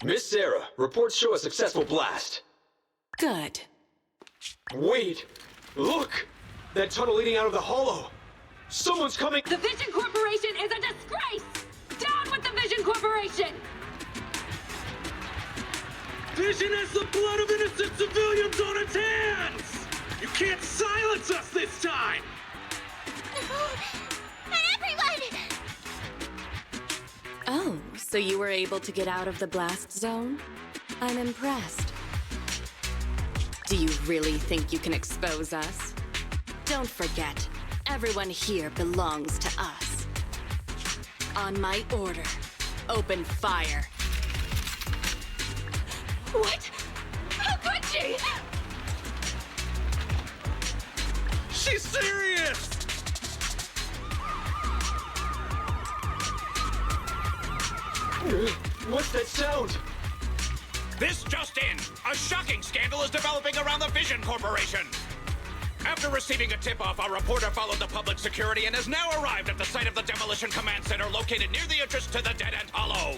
Miss Sarah, reports show a successful blast. Good. Wait! Look! That tunnel leading out of the hollow! Someone's coming! The Vision Corporation is a disgrace! Down with the Vision Corporation! Vision has the blood of innocent civilians on its hands! You can't silence us this time! And everyone! Oh, so you were able to get out of the blast zone? I'm impressed. Do you really think you can expose us? Don't forget, everyone here belongs to us. On my order, open fire. What? How could she? She's serious! What's that sound? This just in! A shocking scandal is developing around the Vision Corporation! After receiving a tip-off, our reporter followed the public security and has now arrived at the site of the Demolition Command Center located near the entrance to the Dead-End Hollow.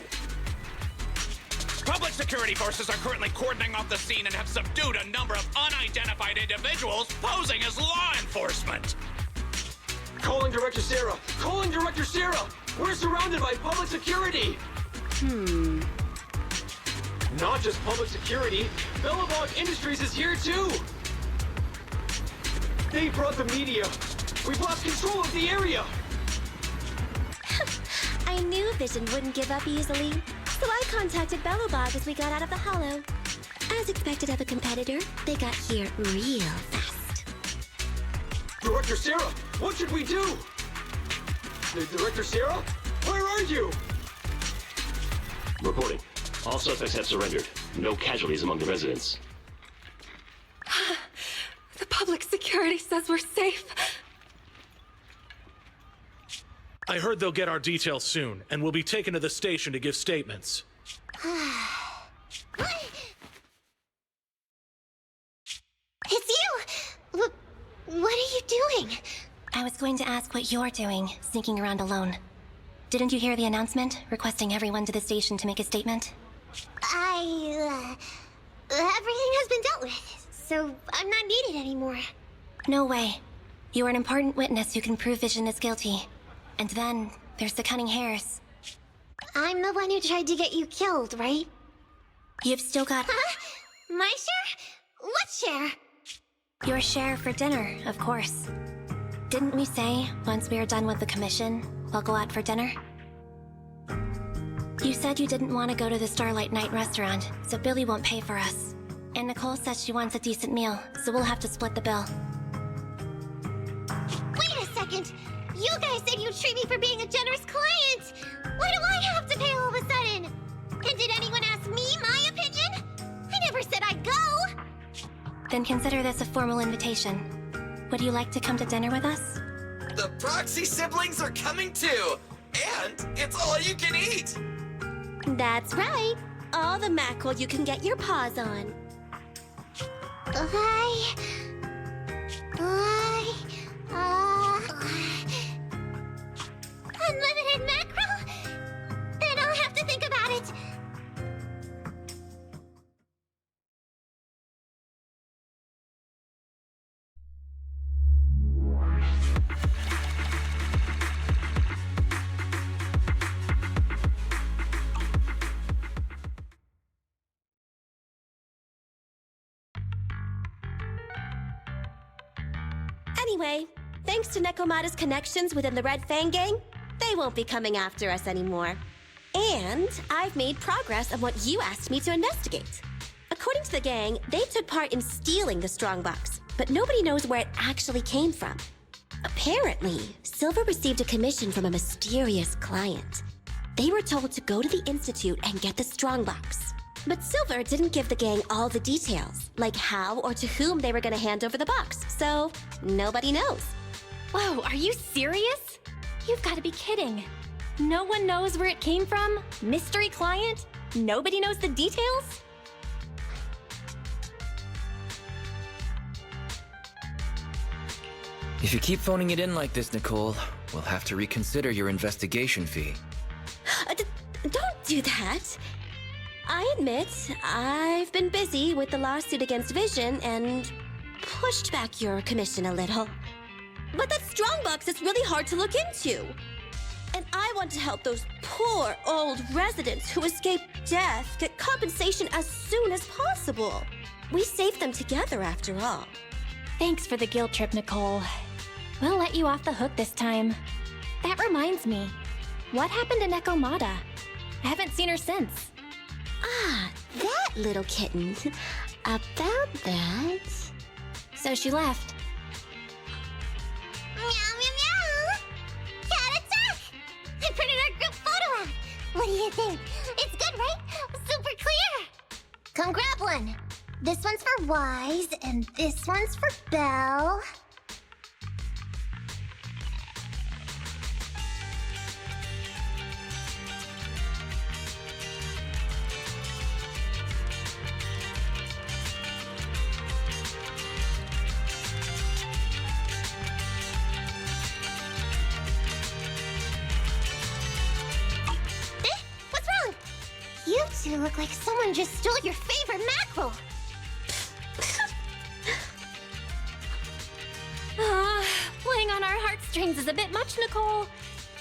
Public security forces are currently cordoning off the scene and have subdued a number of unidentified individuals posing as law enforcement. Calling Director Sarah! Calling Director Sarah! We're surrounded by public security! Not just public security, Bellabog Industries is here too! They brought the media! We've lost control of the area! I knew Vision wouldn't give up easily, so I contacted Bellabog as we got out of the hollow. As expected of a competitor, they got here real fast. Director Sarah, what should we do? Director Sarah? Where are you? Reporting. All suspects have surrendered. No casualties among the residents. The public security says we're safe. I heard they'll get our details soon, and we'll be taken to the station to give statements. It's you! What are you doing? I was going to ask what you're doing, sneaking around alone. Didn't you hear the announcement, requesting everyone to the station to make a statement? Everything has been dealt with, so I'm not needed anymore. No way. You are an important witness who can prove Vision is guilty. And then, there's the cunning hares. I'm the one who tried to get you killed, right? You've still got... Huh? My share? What share? Your share for dinner, of course. Didn't we say, once we are done with the commission, we'll go out for dinner? You said you didn't want to go to the Starlight Night restaurant, so Billy won't pay for us. And Nicole says she wants a decent meal, so we'll have to split the bill. second. You guys said you'd treat me for being a generous client. Why do I have to pay all of a sudden? And did anyone ask me my opinion? I never said I'd go. Then consider this a formal invitation. Would you like to come to dinner with us? The Proxy siblings are coming too! And it's all you can eat! That's right. All the mackerel you can get your paws on. Unlimited mackerel? Then I'll have to think about it. Anyway, thanks to Nekomata's connections within the Red Fang gang, they won't be coming after us anymore. And I've made progress on what you asked me to investigate. According to the gang, they took part in stealing the strongbox, but nobody knows where it actually came from. Apparently, Silver received a commission from a mysterious client. They were told to go to the Institute and get the strongbox. But Silver didn't give the gang all the details, like how or to whom they were going to hand over the box, so nobody knows. Whoa, are you serious? You've got to be kidding. No one knows where it came from? Mystery client? Nobody knows the details? If you keep phoning it in like this, Nicole, we'll have to reconsider your investigation fee. Don't do that. I admit, I've been busy with the lawsuit against Vision and pushed back your commission a little. But that strongbox is really hard to look into. And I want to help those poor old residents who escaped death get compensation as soon as possible. We saved them together after all. Thanks for the guilt trip, Nicole. We'll let you off the hook this time. That reminds me, what happened to Nekomata? I haven't seen her since. Ah, that little kitten. About that... So she left. Meow, meow, meow! Cat attack! I printed our group photo out! What do you think? It's good, right? Super clear! Come grab one. This one's for Wise, and this one's for Belle. You two look like someone just stole your favorite mackerel. Playing on our heartstrings is a bit much, Nicole.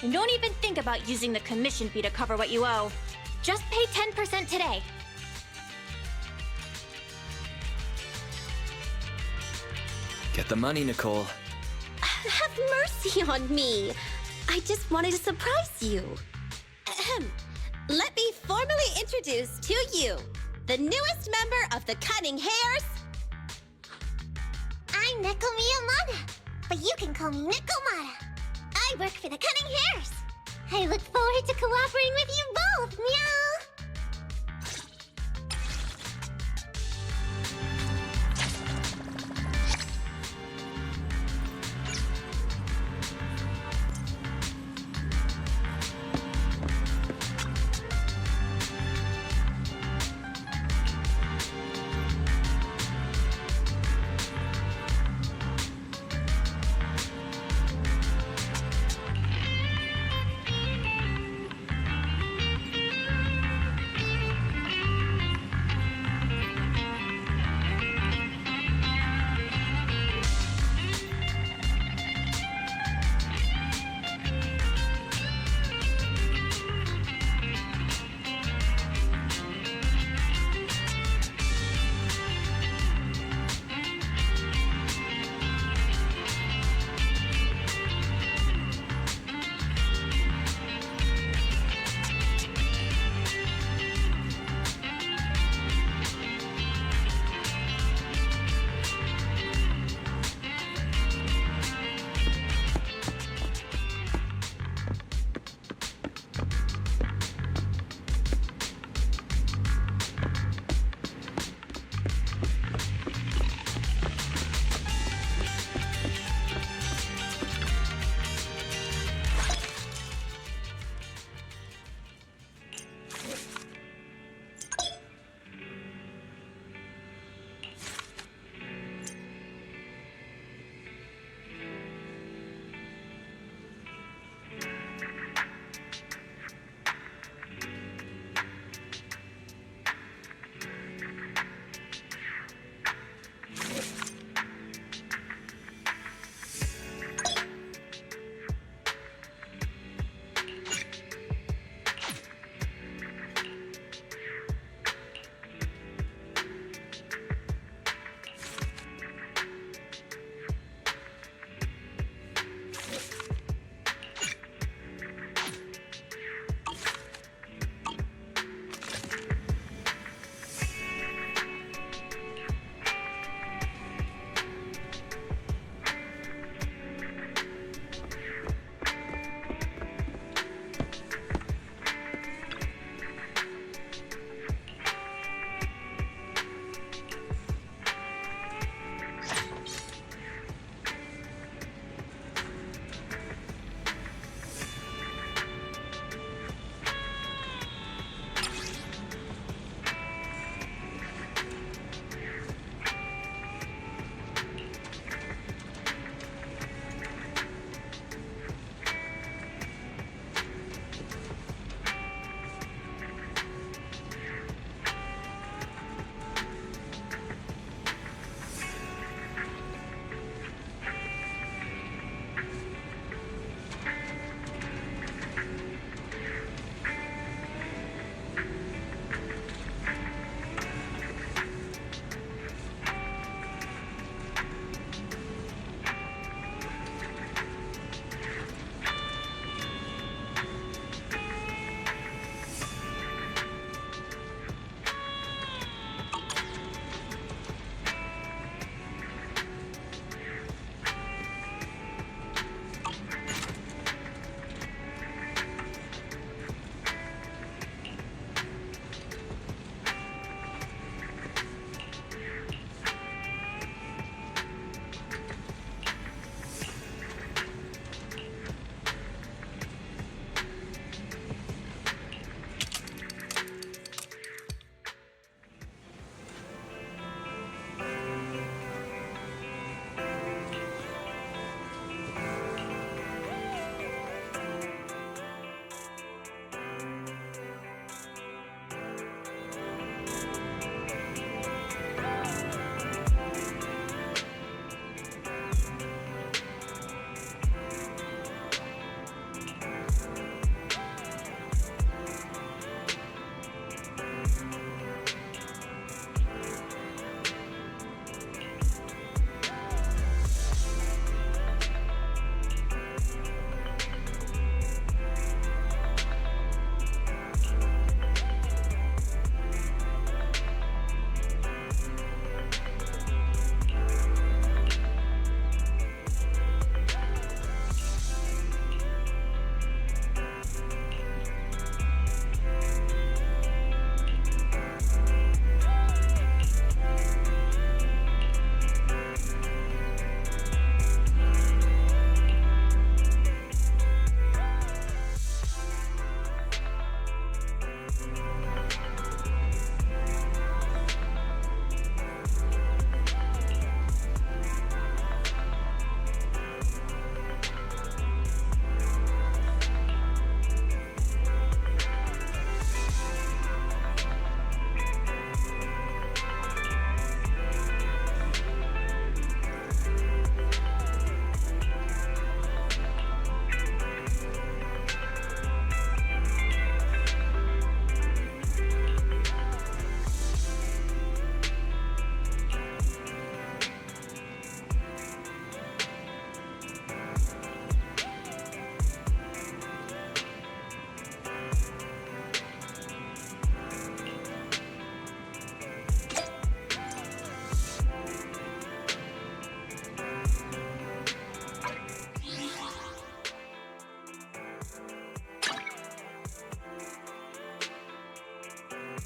And don't even think about using the commission fee to cover what you owe. Just pay 10% today. Get the money, Nicole. Have mercy on me. I just wanted to surprise you. Ahem. Let me formally introduce to you the newest member of the Cunning Hares. I'm Neko Miyamada, but you can call me Nekomata. I work for the Cunning Hares. I look forward to cooperating with you both, meow.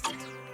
Bye.